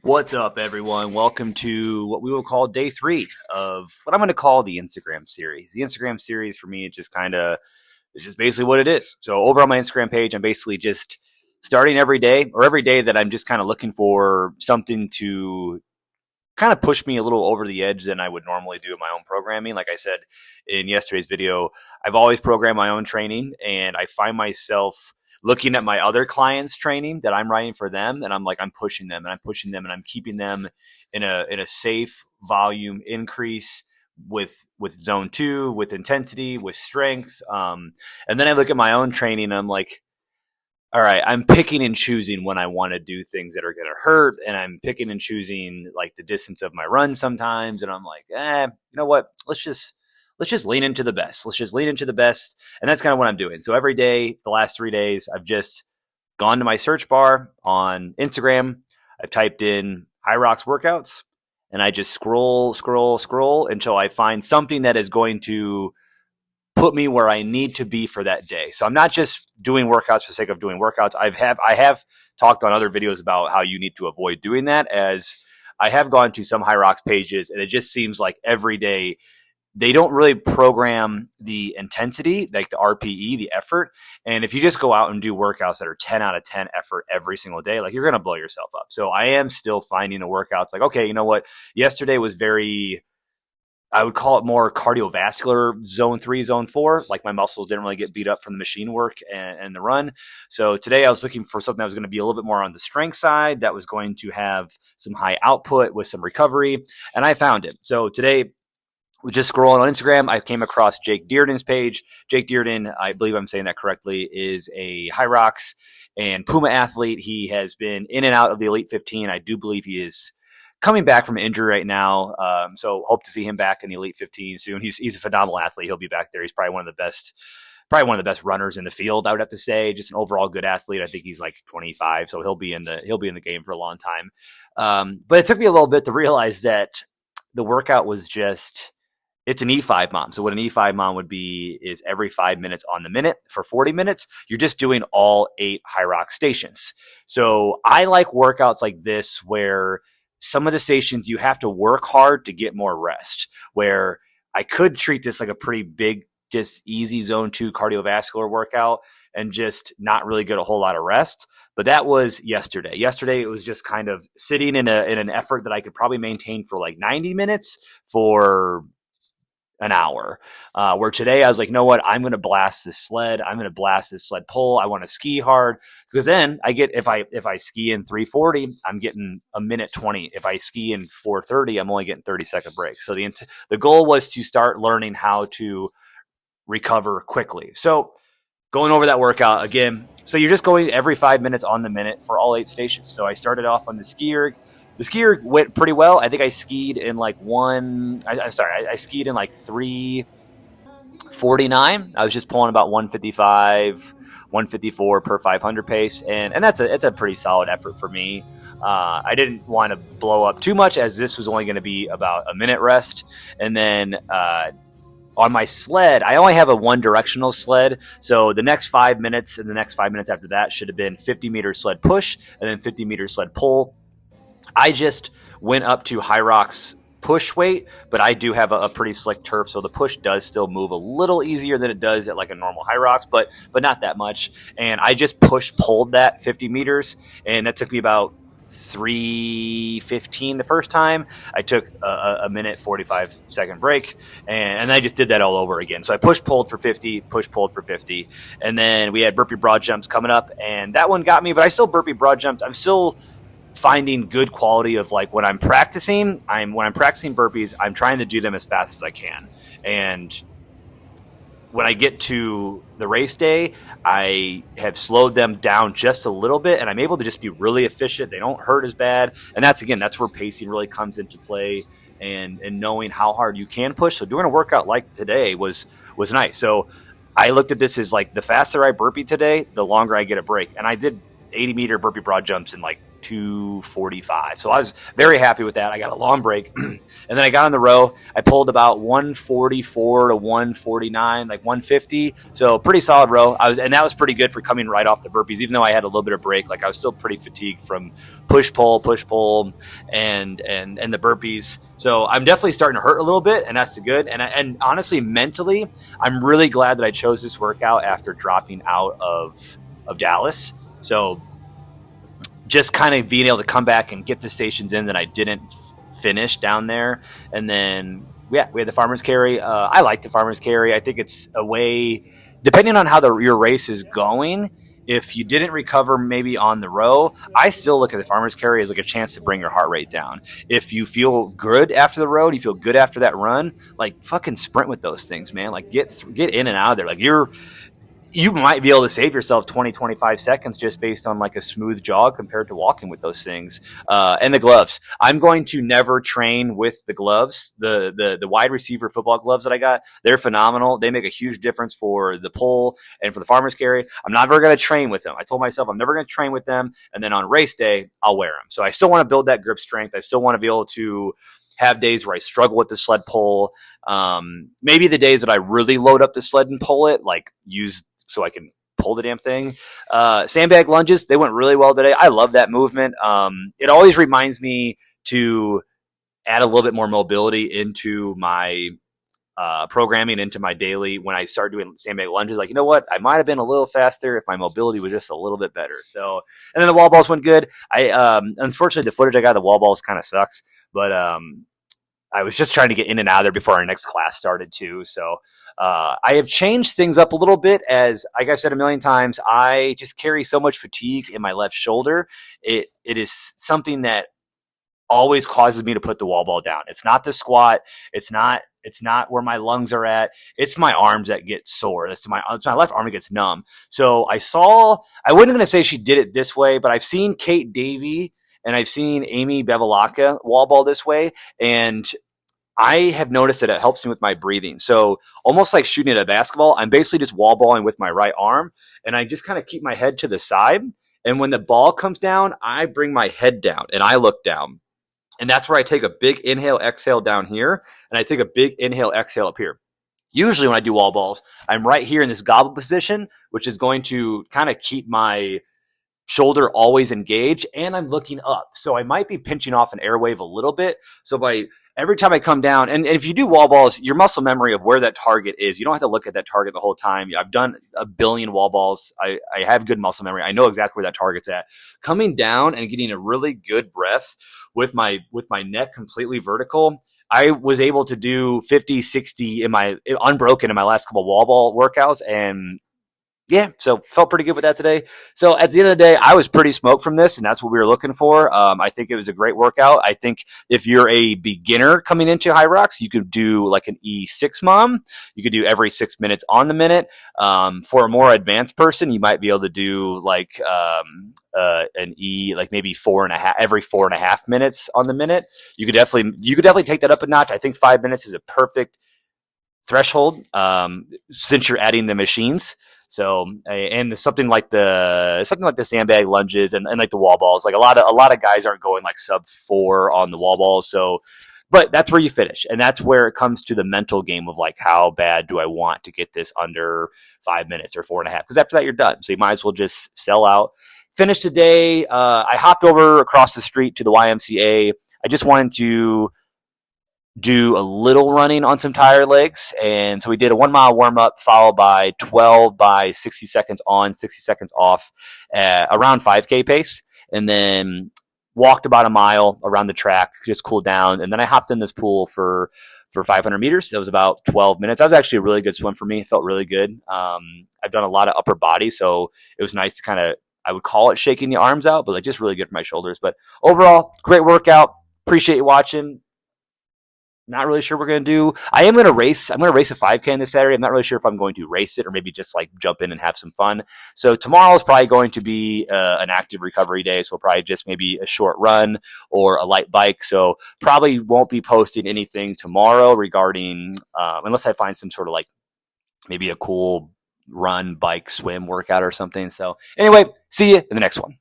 What's up, everyone? Welcome to what we will call day 3 of what I'm going to call the Instagram series. The Instagram series for me, it's just basically what it is. So over on my Instagram page, I'm basically just starting every day that I'm just kind of looking for something to kind of push me a little over the edge than I would normally do in my own programming. Like I said in yesterday's video, I've always programmed my own training, and I find myself looking at my other clients' training that I'm writing for them, and I'm pushing them and I'm keeping them in a safe volume increase with zone 2, with intensity, with strength. And then I look at my own training and I'm like, all right, I'm picking and choosing when I want to do things that are going to hurt, and I'm picking and choosing like the distance of my run sometimes, and I'm like, you know what? Let's just lean into the best. Let's just lean into the best, and that's kind of what I'm doing. So every day, the last 3 days, I've just gone to my search bar on Instagram. I've typed in Hyrox workouts, and I just scroll until I find something that is going to put me where I need to be for that day. So I'm not just doing workouts for the sake of doing workouts. I have talked on other videos about how you need to avoid doing that, as I have gone to some Hyrox pages, and it just seems like every day they don't really program the intensity, like the RPE, the effort. And if you just go out and do workouts that are 10 out of 10 effort every single day, like, you're going to blow yourself up. So I am still finding the workouts like, okay, you know what? Yesterday was I would call it more cardiovascular, zone 3, zone 4. Like, my muscles didn't really get beat up from the machine work and the run. So today I was looking for something that was going to be a little bit more on the strength side, that was going to have some high output with some recovery. And I found it. So today, just scrolling on Instagram, I came across Jake Dearden's page. Jake Dearden, I believe I'm saying that correctly, is a Hyrox and Puma athlete. He has been in and out of the Elite 15. I do believe he is coming back from injury right now. So hope to see him back in the Elite 15 soon. He's a phenomenal athlete. He'll be back there. He's probably one of the best runners in the field, I would have to say. Just an overall good athlete. I think he's like 25, so he'll be in the game for a long time. But it took me a little bit to realize that the workout was it's an E5 mom. So what an E5 mom would be is every 5 minutes on the minute for 40 minutes, you're just doing all 8 Hyrox stations. So I like workouts like this where some of the stations you have to work hard to get more rest, where I could treat this like a pretty big, just easy zone 2 cardiovascular workout and just not really get a whole lot of rest. But that was yesterday. Yesterday, it was just kind of sitting in an effort that I could probably maintain for like 90 minutes for an hour. Where today I was like, you know what? I'm going to blast this sled. I'm going to blast this sled pull. I want to ski hard, because then I get, if I ski in 340, I'm getting a minute 20. If I ski in 430, I'm only getting 30-second breaks. So the goal was to start learning how to recover quickly. So going over that workout again. So you're just going every 5 minutes on the minute for all 8 stations. So I started off on the skier. The skier went pretty well. I think I skied in like I skied in like 3:49. I was just pulling about 155, 154 per 500 pace. And it's a pretty solid effort for me. I didn't want to blow up too much, as this was only going to be about a minute rest. And then, on my sled, I only have a one-directional sled, so the next 5 minutes and the next 5 minutes after that should have been 50-meter sled push and then 50-meter sled pull. I just went up to Hyrox push weight, but I do have a pretty slick turf, so the push does still move a little easier than it does at like a normal Hyrox, but not that much. And I just pulled that 50 meters, and that took me about 3:15 the first time. I took a minute 45-second break, and I just did that all over again. So I pulled for 50, pulled for 50, and then we had burpee broad jumps coming up, and that one got me. But I still burpee broad jumped. I'm still finding good quality of, like, when I'm practicing burpees, I'm trying to do them as fast as I can. And when I get to the race day, I have slowed them down just a little bit, and I'm able to just be really efficient. They don't hurt as bad. And that's where pacing really comes into play, and knowing how hard you can push. So doing a workout like today was nice. So I looked at this as like, the faster I burpee today, the longer I get a break. And I did 80-meter burpee broad jumps in like 2:45. So I was very happy with that. I got a long break. And then I got on the row. I pulled about 144 to 149, like 150. So pretty solid row. And that was pretty good for coming right off the burpees, even though I had a little bit of break. Like I was still pretty fatigued from push pull, and the burpees. So I'm definitely starting to hurt a little bit, and that's good. And honestly, mentally, I'm really glad that I chose this workout after dropping out of Dallas. So just kind of being able to come back and get the stations in that I didn't finish down there. And then, we had the farmer's carry. I like the farmer's carry. I think it's a way, depending on how your race is going, if you didn't recover maybe on the row, I still look at the farmer's carry as like a chance to bring your heart rate down. If you feel good after the road, you feel good after that run, like fucking sprint with those things, man. Like get in and out of there. Like you might be able to save yourself 20, 25 seconds just based on like a smooth jog compared to walking with those things. And the gloves. I'm going to never train with the gloves. The wide receiver football gloves that I got, they're phenomenal. They make a huge difference for the pull and for the farmer's carry. I'm never going to train with them. I told myself I'm never going to train with them. And then on race day, I'll wear them. So I still want to build that grip strength. I still want to be able to have days where I struggle with the sled pull. Maybe the days that I really load up the sled and pull it, like use so I can pull the damn thing. Sandbag lunges, they went really well today. I love that movement. It always reminds me to add a little bit more mobility into my programming, into my daily. When I start doing sandbag lunges, like, you know what? I might have been a little faster if my mobility was just a little bit better. So, and then the wall balls went good. Unfortunately, the footage I got of the wall balls kind of sucks, but I was just trying to get in and out of there before our next class started too. So I have changed things up a little bit, as like I've said a million times, I just carry so much fatigue in my left shoulder. It is something that always causes me to put the wall ball down. It's not the squat. It's not where my lungs are at. It's my arms that get sore. It's my left arm that gets numb. So I wasn't going to say she did it this way, but I've seen Kate Davey and I've seen Amy Bevilacqua wall ball this way, and I have noticed that it helps me with my breathing. So almost like shooting at a basketball, I'm basically just wall balling with my right arm, and I just kind of keep my head to the side. And when the ball comes down, I bring my head down and I look down. And that's where I take a big inhale, exhale down here, and I take a big inhale, exhale up here. Usually when I do wall balls, I'm right here in this gobble position, which is going to kind of keep my shoulder always engaged, and I'm looking up. So I might be pinching off an airwave a little bit. So every time I come down, and if you do wall balls, your muscle memory of where that target is, you don't have to look at that target the whole time. I've done a billion wall balls. I have good muscle memory. I know exactly where that target's at. Coming down and getting a really good breath with my neck completely vertical, I was able to do 50, 60 unbroken in my last couple wall ball workouts, and yeah, so felt pretty good with that today. So at the end of the day, I was pretty smoked from this, and that's what we were looking for. I think it was a great workout. I think if you're a beginner coming into Hyrox, you could do like an E6 mom. You could do every 6 minutes on the minute. For a more advanced person, you might be able to do like an E, like maybe every 4.5 minutes on the minute. You could definitely take that up a notch. I think 5 minutes is a perfect threshold since you're adding the machines. So, and something like the sandbag lunges and like the wall balls, like a lot of guys aren't going like sub 4 on the wall balls. So, but that's where you finish. And that's where it comes to the mental game of like, how bad do I want to get this under 5 minutes or 4.5? Because after that, you're done. So you might as well just sell out. Finish today. I hopped over across the street to the YMCA. I just wanted to do a little running on some tire legs. And so we did a 1 mile warm up followed by 12 by 60 seconds on, 60 seconds off, around 5K pace. And then walked about a mile around the track, just cooled down. And then I hopped in this pool for 500 meters. It was about 12 minutes. That was actually a really good swim for me. It felt really good. I've done a lot of upper body, so it was nice to kind of, I would call it shaking the arms out, but like just really good for my shoulders. But overall, great workout. Appreciate you watching. Not really sure what we're going to do. I'm going to race a 5K on this Saturday. I'm not really sure if I'm going to race it or maybe just like jump in and have some fun. So tomorrow is probably going to be an active recovery day. So probably just maybe a short run or a light bike. So probably won't be posting anything tomorrow regarding, unless I find some sort of like maybe a cool run, bike, swim workout or something. So anyway, see you in the next one.